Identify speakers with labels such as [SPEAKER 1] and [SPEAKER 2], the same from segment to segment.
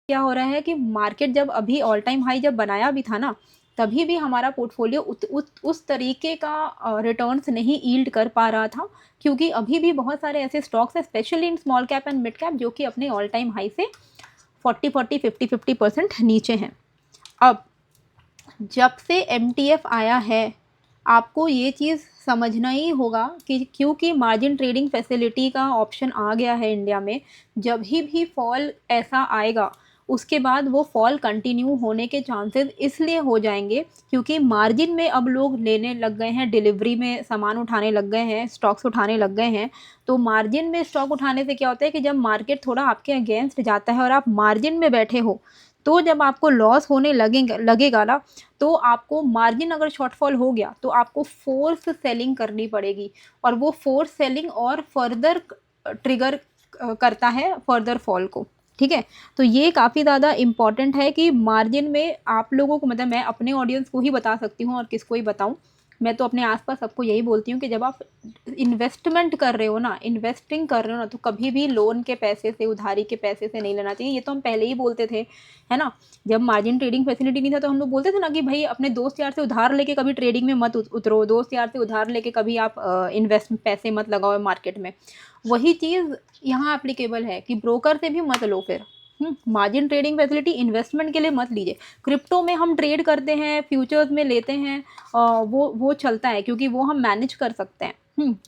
[SPEAKER 1] क्या हो रहा है कि मार्केट जब अभी ऑल टाइम हाई जब बनाया भी था ना, तभी भी हमारा पोर्टफोलियो उस तरीके का रिटर्न्स नहीं यील्ड कर पा रहा था, क्योंकि अभी भी बहुत सारे ऐसे स्टॉक्स हैं specially in small cap and mid cap जो कि अपने ऑल टाइम हाई से 40-50% नीचे हैं। अब जब से MTF आया है, आपको ये चीज़ समझना ही होगा कि क्योंकि मार्जिन ट्रेडिंग फैसिलिटी का ऑप्शन आ गया है इंडिया में, जब भी फॉल ऐसा आएगा उसके बाद वो फॉल कंटिन्यू होने के चांसेस इसलिए हो जाएंगे क्योंकि मार्जिन में अब लोग लेने लग गए हैं, डिलीवरी में सामान उठाने लग गए हैं, स्टॉक्स उठाने लग गए हैं। तो मार्जिन में स्टॉक उठाने से क्या होता है कि जब मार्केट थोड़ा आपके अगेंस्ट जाता है और आप मार्जिन में बैठे हो, तो जब आपको लॉस होने लगेगा ना, तो आपको मार्जिन अगर शॉर्टफॉल हो गया तो आपको फोर्स सेलिंग करनी पड़ेगी, और वो फोर्स सेलिंग और फर्दर ट्रिगर करता है फर्दर फॉल को। ठीक है, तो ये काफ़ी ज़्यादा इम्पॉर्टेंट है कि मार्जिन में आप लोगों को, मतलब मैं अपने ऑडियंस को ही बता सकती हूँ और किसको ही बताऊँ, मैं तो अपने आसपास सबको यही बोलती हूँ कि जब आप इन्वेस्टमेंट कर रहे हो ना, इन्वेस्टिंग कर रहे हो ना, तो कभी भी लोन के पैसे से, उधारी के पैसे से नहीं लेना चाहिए। ये तो हम पहले ही बोलते थे, है ना। जब मार्जिन ट्रेडिंग फैसिलिटी नहीं था तो हम लोग बोलते थे ना कि भाई अपने दोस्त यार से उधार लेके कभी ट्रेडिंग में मत उतरो, दोस्त यार से उधार लेके कभी आप इन्वेस्ट पैसे मत लगाओ मार्केट में। वही चीज़ यहाँ एप्लीकेबल है कि ब्रोकर से भी मत लो फिर। मार्जिन ट्रेडिंग फैसिलिटी इन्वेस्टमेंट के लिए मत लीजिए। क्रिप्टो में हम ट्रेड करते हैं, फ्यूचर्स में लेते हैं, वो चलता है क्योंकि वो हम मैनेज कर सकते हैं।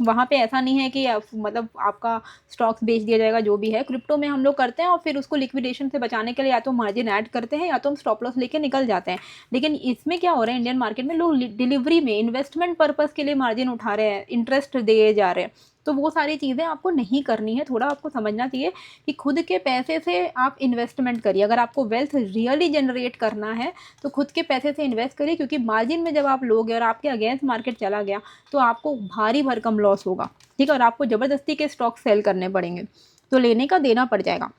[SPEAKER 1] वहाँ पे ऐसा नहीं है कि मतलब आपका स्टॉक्स बेच दिया जाएगा। जो भी है क्रिप्टो में हम लोग करते हैं और फिर उसको लिक्विडेशन से बचाने के लिए या तो मार्जिन ऐड करते हैं या तो हम स्टॉप लॉस लेके निकल जाते हैं। लेकिन इसमें क्या हो रहा है, इंडियन मार्केट में लोग डिलीवरी में इन्वेस्टमेंट पर्पज़ के लिए मार्जिन उठा रहे हैं, इंटरेस्ट दिए जा रहे हैं। तो वो सारी चीज़ें आपको नहीं करनी है। थोड़ा आपको समझना चाहिए कि खुद के पैसे से आप इन्वेस्टमेंट करिए। अगर आपको वेल्थ रियली जनरेट करना है तो खुद के पैसे से इन्वेस्ट करिए, क्योंकि मार्जिन में जब आप लोगे और आपके अगेंस्ट मार्केट चला गया तो आपको भारी भरकम लॉस होगा। ठीक है, और आपको ज़बरदस्ती के स्टॉक सेल करने पड़ेंगे, तो लेने का देना पड़ जाएगा।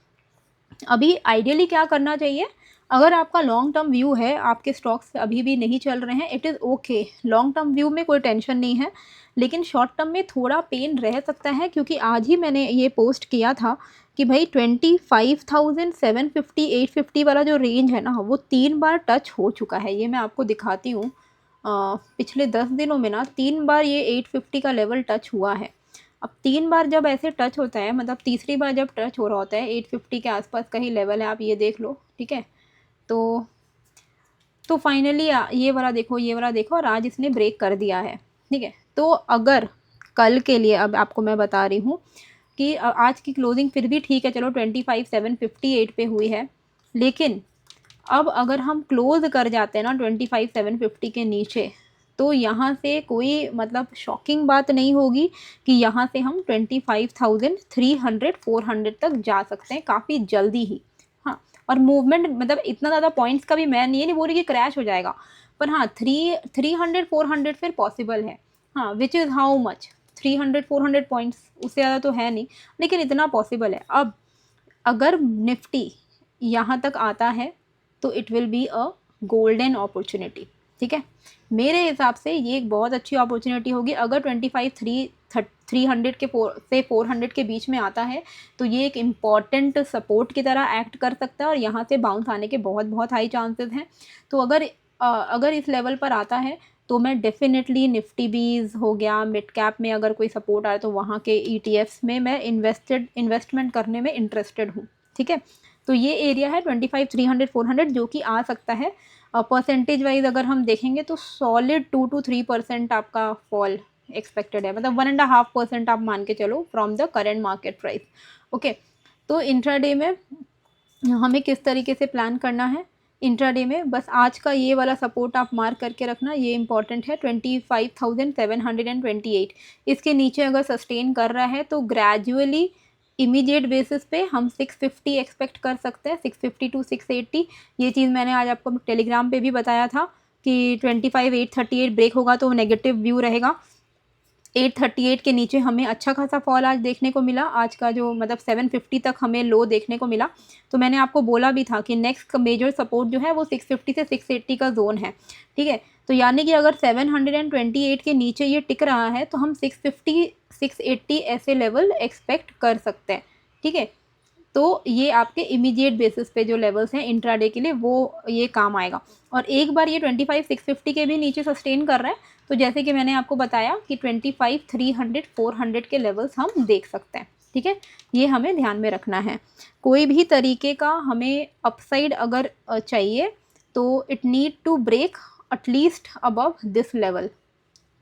[SPEAKER 1] अभी आइडियली क्या करना चाहिए, अगर आपका लॉन्ग टर्म व्यू है, आपके स्टॉक्स अभी भी नहीं चल रहे हैं, it is okay. Long term view में कोई टेंशन नहीं है, लेकिन शॉर्ट टर्म में थोड़ा पेन रह सकता है, क्योंकि आज ही मैंने ये पोस्ट किया था कि भाई 25,750 850 वाला जो रेंज है ना, वो 3 बार टच हो चुका है। ये मैं आपको दिखाती हूँ। पिछले 10 दिनों में ना 3 बार ये 850 का लेवल टच हुआ है। अब 3 बार जब ऐसे टच होता है, मतलब तीसरी बार जब टच हो रहा होता है, 850 के आसपास का ही लेवल है, आप ये देख लो। ठीक है, तो फाइनली ये वाला देखो, ये वाला देखो, और आज इसने ब्रेक कर दिया है। ठीक है, तो अगर कल के लिए अब आपको मैं बता रही हूँ कि आज की क्लोजिंग फिर भी ठीक है, चलो 25,758 पे हुई है, लेकिन अब अगर हम क्लोज कर जाते हैं ना 25,750 के नीचे, तो यहाँ से कोई मतलब शॉकिंग बात नहीं होगी कि यहाँ से हम 25,300 400 तक जा सकते हैं काफ़ी जल्दी ही। हाँ, और मूवमेंट मतलब इतना ज़्यादा पॉइंट्स का भी मैं नहीं बोल रही कि क्रैश हो जाएगा, पर हाँ 300 400 फिर पॉसिबल है। हाँ, which is how much, 300 400 points, उससे ज़्यादा तो है नहीं, लेकिन इतना पॉसिबल है। अब अगर निफ्टी यहाँ तक आता है तो it will be a golden opportunity. ठीक है, मेरे हिसाब से ये एक बहुत अच्छी अपॉर्चुनिटी होगी। अगर 300 के से 400 के बीच में आता है तो ये एक इम्पॉर्टेंट सपोर्ट की तरह एक्ट कर सकता है और यहाँ से बाउंस आने के बहुत बहुत हाई चांसेस हैं। तो अगर इस लेवल पर आता है तो मैं डेफिनेटली निफ्टी बीज हो गया, मिड कैप में अगर कोई सपोर्ट आए तो वहाँ के ETFs में मैं इन्वेस्टमेंट करने में इंटरेस्टेड हूँ। ठीक है, तो ये एरिया है 25 300 400 जो कि आ सकता है। परसेंटेज वाइज अगर हम देखेंगे तो सॉलिड 2 to 3% आपका फॉल एक्सपेक्टेड है, मतलब 1.5% आप मान के चलो from the current market price. Okay, तो इंट्राडे में हमें किस तरीके से प्लान करना है। इंट्राडे में बस आज का ये वाला सपोर्ट आप मार्क करके रखना, ये इंपॉर्टेंट है 25,728। इसके नीचे अगर सस्टेन कर रहा है तो ग्रेजुअली इमीडिएट बेसिस पे हम 650 एक्सपेक्ट कर सकते हैं, 650 to 680। ये चीज़ मैंने आज आपको टेलीग्राम पे भी बताया था कि 25,838 ब्रेक होगा तो नेगेटिव व्यू रहेगा। 838 के नीचे हमें अच्छा खासा फॉल आज देखने को मिला। आज का जो मतलब 750 तक हमें लो देखने को मिला। तो मैंने आपको बोला भी था कि नेक्स्ट मेजर सपोर्ट जो है वो 650 से 680 का जोन है। ठीक है, तो यानी कि अगर 728 के नीचे ये टिक रहा है तो हम 650 680 ऐसे लेवल एक्सपेक्ट कर सकते हैं। ठीक है, तो ये आपके इमीडिएट बेसिस पे जो लेवल्स हैं इंट्राडे के लिए वो ये काम आएगा। और एक बार ये 25,650 के भी नीचे सस्टेन कर रहा है तो जैसे कि मैंने आपको बताया कि 25,300 400 के लेवल्स हम देख सकते हैं। ठीक है, ये हमें ध्यान में रखना है। कोई भी तरीके का हमें अपसाइड अगर चाहिए तो it need to break at least above this level.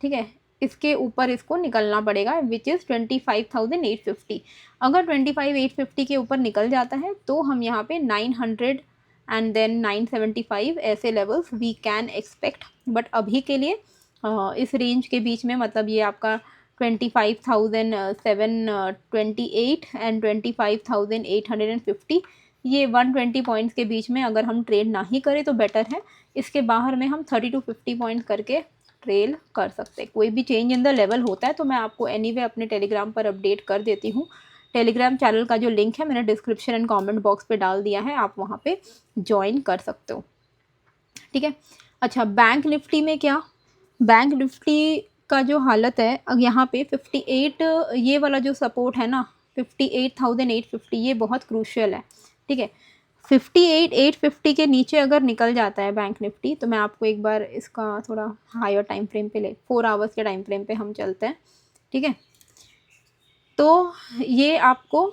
[SPEAKER 1] ठीक है, इसके ऊपर इसको निकलना पड़ेगा विच इज़ 25,850। अगर 25,850 के ऊपर निकल जाता है तो हम यहाँ पे 900 एंड देन 975 ऐसे levels we can expect. But अभी के लिए इस रेंज के बीच में, मतलब ये आपका 25,728 एंड 25,850, ये 120 पॉइंट्स के बीच में अगर हम ट्रेड ना ही करें तो बेटर है। इसके बाहर में हम 30 to 50 पॉइंट्स करके ट्रेल कर सकते हैं। कोई भी चेंज इन द लेवल होता है तो मैं आपको एनीवे अपने टेलीग्राम पर अपडेट कर देती हूँ। टेलीग्राम चैनल का जो लिंक है मैंने डिस्क्रिप्शन एंड कमेंट बॉक्स पे डाल दिया है, आप वहाँ पे ज्वाइन कर सकते हो। ठीक है, अच्छा बैंक निफ्टी में क्या, बैंक निफ्टी का जो हालत है अब यहाँ पे 58, ये वाला जो सपोर्ट है ना 58,850, ये बहुत क्रूशियल है। ठीक है, 58,850 के नीचे अगर निकल जाता है बैंक निफ्टी तो मैं आपको एक बार इसका थोड़ा हायर टाइम फ्रेम पे 4 आवर्स के टाइम फ्रेम पे हम चलते हैं। ठीक है, तो ये आपको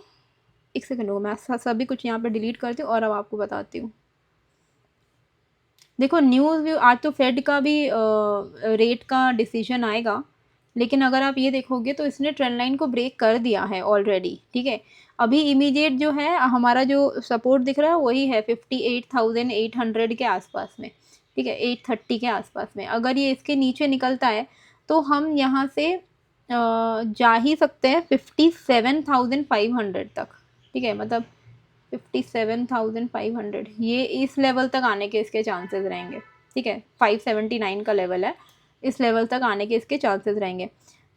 [SPEAKER 1] एक सेकंड हो, मैं सभी कुछ यहाँ पे डिलीट करती हूँ और अब आपको बताती हूँ। देखो न्यूज़ व्यू, आज तो फेड का भी रेट का डिसीजन आएगा, लेकिन अगर आप ये देखोगे तो इसने ट्रेंड लाइन को ब्रेक कर दिया है ऑलरेडी। ठीक है, अभी इमीडिएट जो है हमारा जो सपोर्ट दिख रहा है वही है 58,800 के आसपास में। ठीक है, 830 के आसपास में। अगर ये इसके नीचे निकलता है तो हम यहाँ से जा ही सकते हैं 57,500 तक। ठीक है, मतलब 57,500, ये इस लेवल तक आने के इसके चांसेस रहेंगे। ठीक है, 579 का लेवल है, इस लेवल तक आने के इसके चांसेस रहेंगे।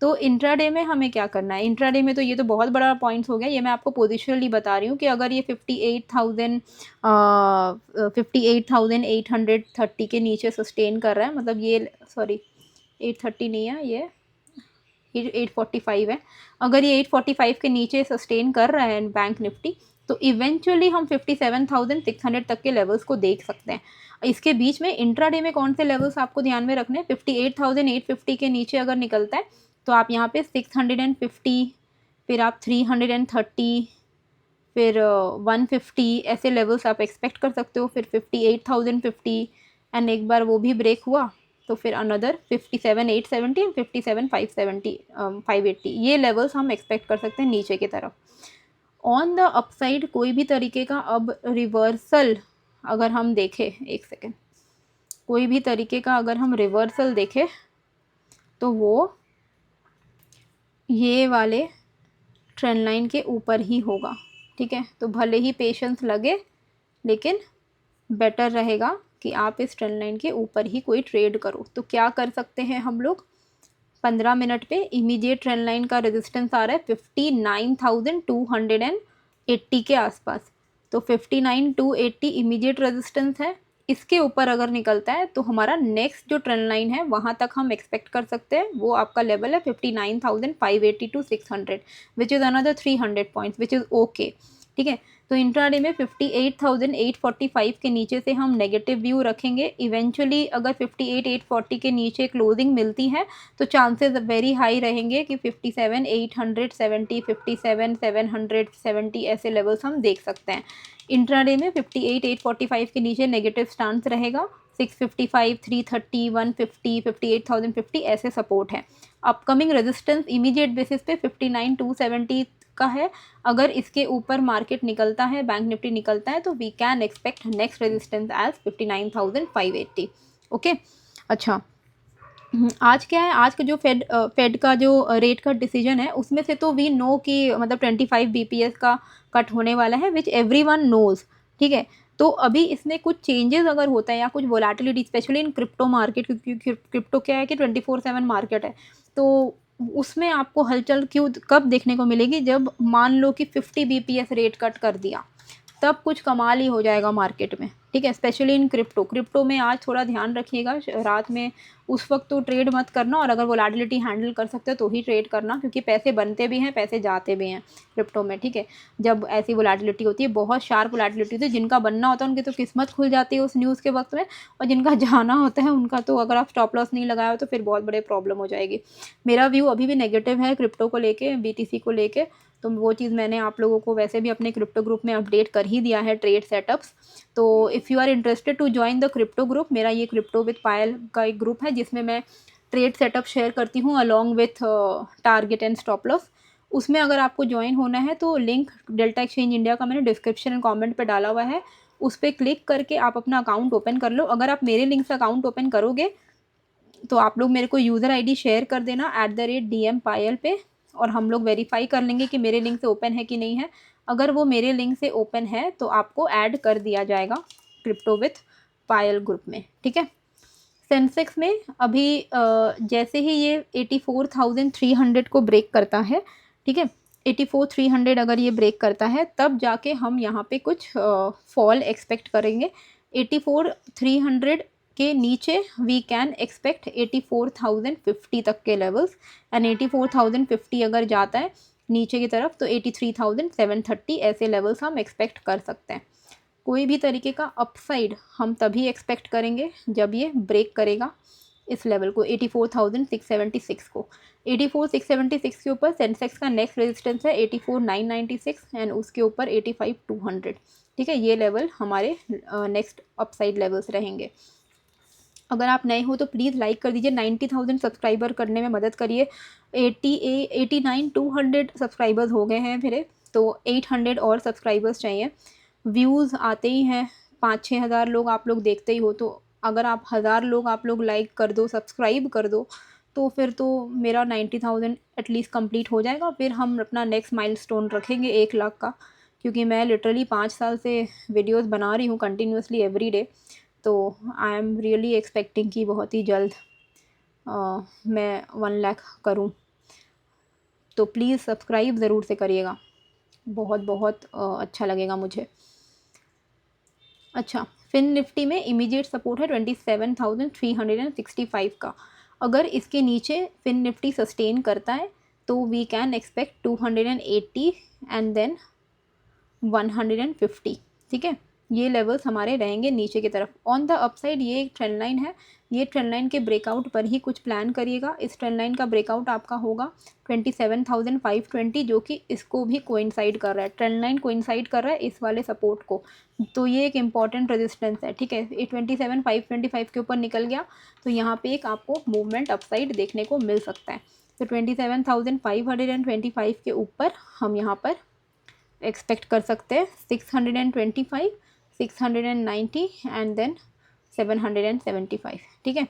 [SPEAKER 1] तो इंट्राडे में हमें क्या करना है, इंट्राडे में तो ये तो बहुत बड़ा पॉइंट्स हो गया, ये मैं आपको पोजिशनली बता रही हूँ कि अगर ये 58,830 के नीचे सस्टेन कर रहा है, मतलब ये सॉरी 830 नहीं है, ये 845 है। अगर ये 845 के नीचे सस्टेन कर रहा है बैंक निफ्टी तो इवेंचुअली हम 57,600 तक के लेवल्स को देख सकते हैं। इसके बीच में इंट्राडे में कौन से लेवल्स आपको ध्यान में रखने हैं, 58,850 के नीचे अगर निकलता है तो आप यहाँ पे 650, फिर आप 330, फिर 150 ऐसे लेवल्स आप एक्सपेक्ट कर सकते हो। फिर 58,050 एंड एक बार वो भी ब्रेक हुआ तो फिर अनदर 57,870 एंड 57,570 580, ये लेवल्स हम एक्सपेक्ट कर सकते हैं नीचे की तरफ। ऑन द अपसाइड कोई भी तरीके का अब रिवर्सल अगर हम देखें, एक सेकेंड, कोई भी तरीके का अगर हम रिवर्सल देखें तो वो ये वाले ट्रेंड लाइन के ऊपर ही होगा। ठीक है, तो भले ही पेशेंस लगे लेकिन बेटर रहेगा कि आप इस ट्रेंड लाइन के ऊपर ही कोई ट्रेड करो। तो क्या कर सकते हैं हम लोग, 15 मिनट पे इमीडिएट ट्रेंड लाइन का रेजिस्टेंस आ रहा है 59,280 के आसपास। तो 59,280 इमीडिएट रेजिस्टेंस है, इसके ऊपर अगर निकलता है तो हमारा नेक्स्ट जो ट्रेंड लाइन है वहाँ तक हम एक्सपेक्ट कर सकते हैं, वो आपका लेवल है 59,580 to 600 which is another 300 points which is okay. ठीक है, तो इंट्राडे में 58,845 के नीचे से हम नेगेटिव व्यू रखेंगे। इवेंचुअली अगर 58,840 के नीचे क्लोजिंग मिलती है तो चांसेस वेरी हाई रहेंगे कि 57,870 57,770 ऐसे लेवल्स हम देख सकते हैं। इंट्राडे में 58,845 के नीचे नेगेटिव स्टांस रहेगा, 655, 330, 150, 58,050 ऐसे सपोर्ट है। अपकमिंग रेजिस्टेंस इमीडिएट बेसिस पे 59,270 का है। अगर इसके ऊपर मार्केट निकलता है, बैंक निफ्टी निकलता है तो we can expect next resistance as 59,580। ओके, अच्छा आज क्या है, आज का जो फेड का जो रेट का डिसीजन है उसमें से तो वी नो कि मतलब 25 BPS का कट होने वाला है विच एवरीवन नोज। ठीक है, तो अभी इसमें कुछ चेंजेस अगर होता है या कुछ volatility specially in crypto market, क्योंकि क्रिप्टो क्या है कि 24/7 मार्केट है, तो उसमें आपको हलचल क्यों कब देखने को मिलेगी, जब मान लो कि 50 BPS रेट कट कर दिया तब कुछ कमाल ही हो जाएगा मार्केट में। ठीक है, स्पेशली इन क्रिप्टो में आज थोड़ा ध्यान रखिएगा, रात में उस वक्त तो ट्रेड मत करना, और अगर वोलेटिलिटी हैंडल कर सकते हो तो ही ट्रेड करना, क्योंकि पैसे बनते भी हैं, पैसे जाते भी हैं क्रिप्टो में। ठीक है, जब ऐसी वोलेटिलिटी होती है, बहुत शार्प वोलेटिलिटी होती है, जिनका बनना होता है उनकी तो किस्मत खुल जाती है उस न्यूज़ के वक्त में, और जिनका जाना होता है उनका तो, अगर आप स्टॉप लॉस नहीं लगाया हो तो फिर बहुत बड़े प्रॉब्लम हो जाएगी। मेरा व्यू अभी भी नेगेटिव है क्रिप्टो को लेके, BTC को लेके, तो वो चीज़ मैंने आप लोगों को वैसे भी अपने क्रिप्टो ग्रुप में अपडेट कर ही दिया है, ट्रेड सेटअप्स। तो if you are interested to join the crypto group, मेरा ये क्रिप्टो विद पायल का एक ग्रुप है जिसमें मैं ट्रेड सेटअप शेयर करती हूँ along with target and stop loss. उसमें अगर आपको ज्वाइन होना है तो लिंक डेल्टा एक्सचेंज इंडिया का मैंने डिस्क्रिप्शन एंड कमेंट पे डाला हुआ है, उस पर क्लिक करके आप अपना अकाउंट ओपन कर लो। अगर आप मेरे लिंक से अकाउंट ओपन करोगे तो आप लोग मेरे को यूज़र ID शेयर कर देना @DM पायल पे, और हम लोग वेरीफाई कर लेंगे कि मेरे लिंक से ओपन है कि नहीं है। अगर वो मेरे लिंक से ओपन है तो आपको ऐड कर दिया जाएगा क्रिप्टो विथ पायल ग्रुप में। ठीक है, सेंसेक्स में अभी जैसे ही ये 84,300 को ब्रेक करता है, ठीक है, 84,300 अगर ये ब्रेक करता है तब जाके हम यहाँ पे कुछ फॉल एक्सपेक्ट करेंगे। 84,300 के नीचे वी कैन एक्सपेक्ट 84,050 तक के लेवल्स, एंड 84,050 अगर जाता है नीचे की तरफ तो 83,730 ऐसे लेवल्स हम एक्सपेक्ट कर सकते हैं। कोई भी तरीके का अपसाइड हम तभी एक्सपेक्ट करेंगे जब ये ब्रेक करेगा इस लेवल को, 84,676 को। 84,676 के ऊपर सेंसेक्स का नेक्स्ट रेजिस्टेंस है 84,996, एंड उसके ऊपर 85,200। ठीक है, ये लेवल हमारे नेक्स्ट अपसाइड लेवल्स रहेंगे। अगर आप नए हो तो प्लीज़ लाइक कर दीजिए, 90,000 सब्सक्राइबर करने में मदद करिए। 89,200 सब्सक्राइबर्स हो गए हैं मेरे, तो 800 और सब्सक्राइबर्स चाहिए। व्यूज़ आते ही हैं, 5-6 हज़ार लोग आप लोग देखते ही हो, तो अगर आप 1000 लोग आप लोग लाइक कर दो, सब्सक्राइब कर दो, तो फिर तो मेरा 90,000 एटलीस्ट कंप्लीट हो जाएगा। फिर हम अपना नेक्स्ट माइलस्टोन रखेंगे 1 लाख का, क्योंकि मैं लिटरली 5 साल से वीडियोस बना रही हूँ कंटिन्यूसली एवरी डे, तो आई एम रियली एक्सपेक्टिंग कि बहुत ही जल्द मैं 1 लाख करूँ। तो प्लीज़ सब्सक्राइब ज़रूर से करिएगा, बहुत बहुत अच्छा लगेगा मुझे। अच्छा, फिन निफ्टी में इमीडिएट सपोर्ट है 27,365 का। अगर इसके नीचे फिन निफ्टी सस्टेन करता है तो we can expect 280 and then 150। ठीक है, ये लेवल्स हमारे रहेंगे नीचे की तरफ। ऑन द अपसाइड ये एक ट्रेंड लाइन है, ये ट्रेंड लाइन के ब्रेकआउट पर ही कुछ प्लान करिएगा। इस ट्रेंड लाइन का ब्रेकआउट आपका होगा 27,520, जो कि इसको भी कोइंसाइड कर रहा है, ट्रेंड लाइन कोइंसाइड कर रहा है इस वाले सपोर्ट को, तो ये एक इंपॉर्टेंट रेजिस्टेंस है। ठीक है, ये 27,525 के ऊपर निकल गया तो यहाँ पे एक आपको मूवमेंट अपसाइड देखने को मिल सकता है। तो 27,525 के ऊपर हम यहाँ पर एक्सपेक्ट कर सकते हैं 625, 690 एंड देन 775। ठीक है,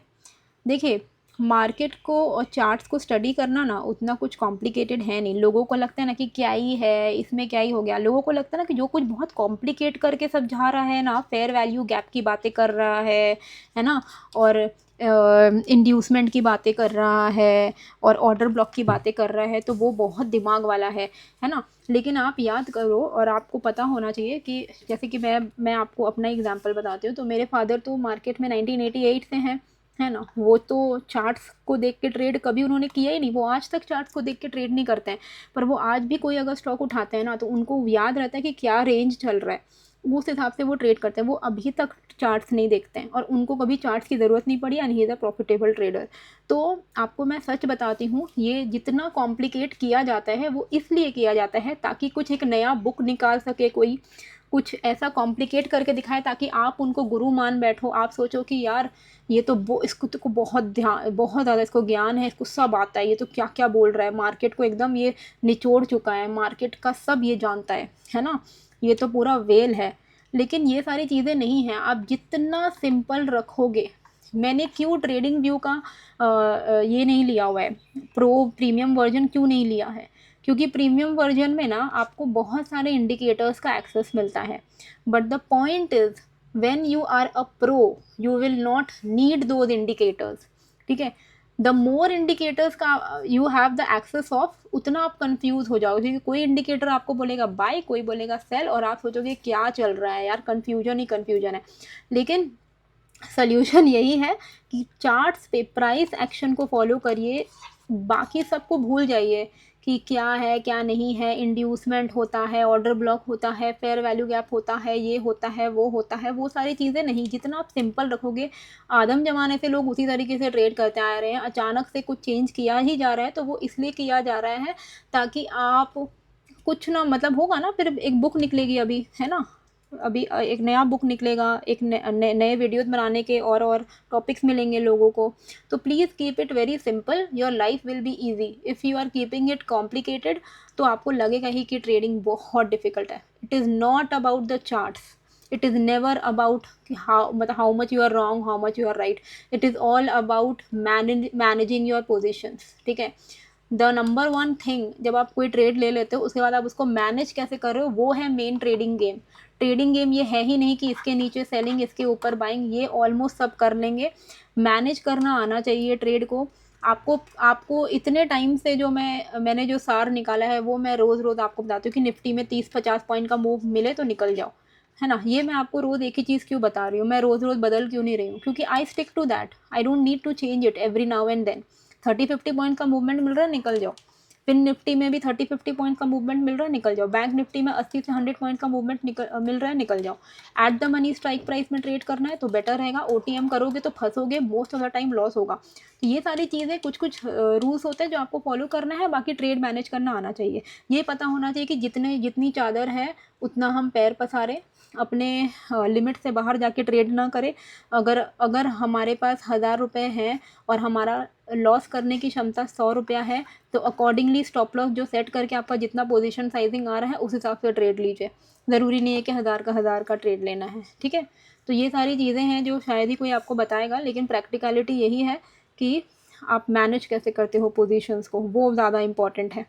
[SPEAKER 1] देखिए मार्केट को और चार्ट्स को स्टडी करना ना उतना कुछ कॉम्प्लिकेटेड है नहीं। लोगों को लगता है ना कि क्या ही है इसमें, क्या ही हो गया। लोगों को लगता है ना कि जो कुछ बहुत कॉम्प्लिकेट करके समझा रहा है ना, फेयर वैल्यू गैप की बातें कर रहा है ना, और इंड्यूसमेंट की बातें कर रहा है, और ऑर्डर ब्लॉक की बातें कर रहा है, तो वो बहुत दिमाग वाला है ना। लेकिन आप याद करो, और आपको पता होना चाहिए कि जैसे कि मैं आपको अपना एग्जांपल बताती हूँ, तो मेरे फादर तो मार्केट में 1988 से हैं, है ना। वो तो चार्ट्स को देख के ट्रेड कभी उन्होंने किया ही नहीं, वो आज तक चार्ट्स को देख के ट्रेड नहीं करते हैं। पर वो आज भी कोई अगर स्टॉक उठाते हैं ना तो उनको याद रहता है कि क्या रेंज चल रहा है, उस हिसाब से वो ट्रेड करते हैं। वो अभी तक चार्ट्स नहीं देखते हैं और उनको कभी चार्ट्स की ज़रूरत नहीं पड़ी, and he is a profitable trader. तो आपको मैं सच बताती हूँ, ये जितना कॉम्प्लिकेट किया जाता है वो इसलिए किया जाता है ताकि कुछ एक नया बुक निकाल सके कोई, कुछ ऐसा कॉम्प्लिकेट करके दिखाए ताकि आप उनको गुरु मान बैठो। आप सोचो कि यार ये तो इसको तो बहुत ज़्यादा इसको ज्ञान है, इसको सब आता है, ये तो क्या क्या बोल रहा है, मार्केट को एकदम ये निचोड़ चुका है, मार्केट का सब ये जानता है ना, ये तो पूरा वेल है। लेकिन ये सारी चीज़ें नहीं हैं। आप जितना सिंपल रखोगे, मैंने क्यों ट्रेडिंग व्यू का ये नहीं लिया हुआ है, प्रीमियम वर्जन क्यों नहीं लिया है, क्योंकि प्रीमियम वर्जन में ना आपको बहुत सारे इंडिकेटर्स का एक्सेस मिलता है। But the point is when you are a pro you will not need those indicators. ठीक है, द मोर इंडिकेटर्स का you have the access of, उतना आप कंफ्यूज हो जाओगे, क्योंकि कोई इंडिकेटर आपको बोलेगा बाय, कोई बोलेगा सेल, और आप सोचोगे क्या चल रहा है यार, कन्फ्यूजन ही कन्फ्यूजन है। लेकिन सल्यूशन यही है कि चार्ट्स पे प्राइस एक्शन को फॉलो करिए, बाकी सबको भूल जाइए कि क्या है क्या नहीं है, इंड्यूसमेंट होता है, ऑर्डर ब्लॉक होता है, फेयर वैल्यू गैप होता है, ये होता है वो होता है, वो सारी चीज़ें नहीं। जितना आप सिंपल रखोगे, आदम ज़माने से लोग उसी तरीके से ट्रेड करते आ रहे हैं, अचानक से कुछ चेंज किया ही जा रहा है तो वो इसलिए किया जा रहा है ताकि आप कुछ ना, मतलब होगा ना, फिर एक बुक निकलेगी अभी, है ना, अभी एक नया बुक निकलेगा, एक नए वीडियोस बनाने के और टॉपिक्स मिलेंगे लोगों को। तो please keep it very simple, your life will be easy. If you are keeping it complicated तो आपको लगेगा ही कि ट्रेडिंग बहुत डिफ़िकल्ट है। It is not about the charts, it is never about how, मतलब how much you are wrong, how much you are right, it is all about managing your positions. ठीक है, द नंबर वन थिंग, जब आप कोई trade ले लेते हो उसके बाद आप उसको मैनेज कैसे कर रहे हो, वो है main trading game. Trading game ये है ही नहीं कि इसके नीचे सेलिंग, इसके ऊपर बाइंग, ये ऑलमोस्ट सब कर लेंगे। मैनेज करना आना चाहिए ट्रेड को। आपको इतने टाइम से जो मैंने जो सार निकाला है वो मैं रोज़ रोज़ आपको बताती हूँ कि निफ्टी में 30-50 पॉइंट का मूव मिले तो निकल जाओ, है ना। ये मैं आपको रोज़ एक ही चीज़ क्यों बता रही हूँ, मैं रोज़ रोज़ बदल क्यों नहीं रही हूँ, क्योंकि I stick to that, I don't need to change it every now and then. 30-50 point का मूवमेंट मिल रहा है, निकल जाओ। फिर निफ्टी में भी 30-50 पॉइंट का मूवमेंट मिल रहा है, निकल जाओ। बैंक निफ्टी में 80 से 100 पॉइंट का मूवमेंट मिल रहा है, निकल जाओ। At the money strike price में ट्रेड करना है तो बेटर रहेगा। ओटीएम करोगे तो फंसोगे, most of the time loss होगा। तो ये सारी चीज़ें, कुछ कुछ रूल्स होते हैं जो आपको फॉलो करना है, बाकी ट्रेड मैनेज करना आना चाहिए। ये पता होना चाहिए कि जितनी चादर है उतना हम पैर पसारें, अपने लिमिट से बाहर जाके ट्रेड ना करें। अगर हमारे पास 1000 रुपये हैं और हमारा लॉस करने की क्षमता 100 रुपया है तो अकॉर्डिंगली स्टॉप लॉस जो सेट करके आपका जितना पोजीशन साइजिंग आ रहा है उस हिसाब से ट्रेड लीजिए। ज़रूरी नहीं है कि 1000 का ट्रेड लेना है, ठीक है। तो ये सारी चीज़ें हैं जो शायद ही कोई आपको बताएगा, लेकिन प्रैक्टिकलिटी यही है कि आप मैनेज कैसे करते हो पोजीशंस को, वो ज़्यादा इंपॉर्टेंट है,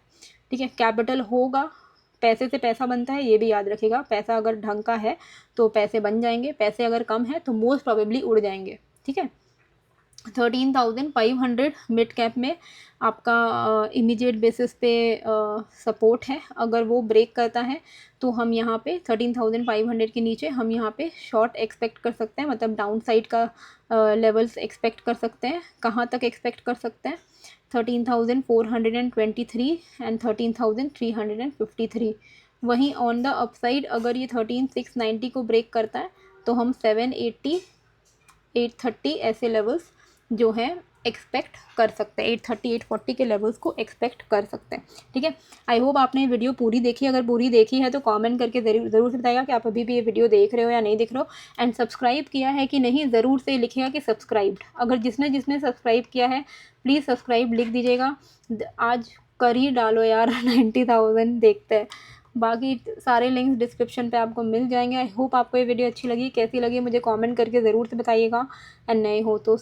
[SPEAKER 1] ठीक है। कैपिटल होगा, पैसे से पैसा बनता है, ये भी याद रखिएगा। पैसा अगर ढंग का है तो पैसे बन जाएंगे, पैसे अगर कम है तो मोस्ट प्रोबेबली उड़ जाएंगे, ठीक है। 13,500 मिड कैप में आपका इमीडिएट बेसिस पे सपोर्ट है। अगर वो ब्रेक करता है तो हम यहाँ पे 13,500 के नीचे हम यहाँ पे शॉर्ट एक्सपेक्ट कर सकते हैं, मतलब डाउन साइड का लेवल्स एक्सपेक्ट कर सकते हैं। कहाँ तक एक्सपेक्ट कर सकते हैं? 13,423 एंड 13,353। वहीं ऑन द अपसाइड अगर ये 13,690 को ब्रेक करता है तो हम 780, 830 ऐसे लेवल्स जो है एक्सपेक्ट कर सकते हैं। 830, 840 के लेवल्स को एक्सपेक्ट कर सकते हैं, ठीक है। आई होप आपने वीडियो पूरी देखी। अगर पूरी देखी है तो कमेंट करके ज़रूर से बताइएगा कि आप अभी भी ये वीडियो देख रहे हो या नहीं देख रहे हो, एंड सब्सक्राइब किया है कि नहीं ज़रूर से लिखिएगा कि सब्सक्राइब्ड। अगर जिसने सब्सक्राइब किया है प्लीज़ सब्सक्राइब लिख दीजिएगा। आज कर ही डालो यार 90,000 देखते हैं। बाकी सारे लिंक्स डिस्क्रिप्शन पे आपको मिल जाएंगे। आई होप आपको ये वीडियो अच्छी लगी। कैसी लगी मुझे कमेंट करके ज़रूर से बताइएगा, एंड नए हो तो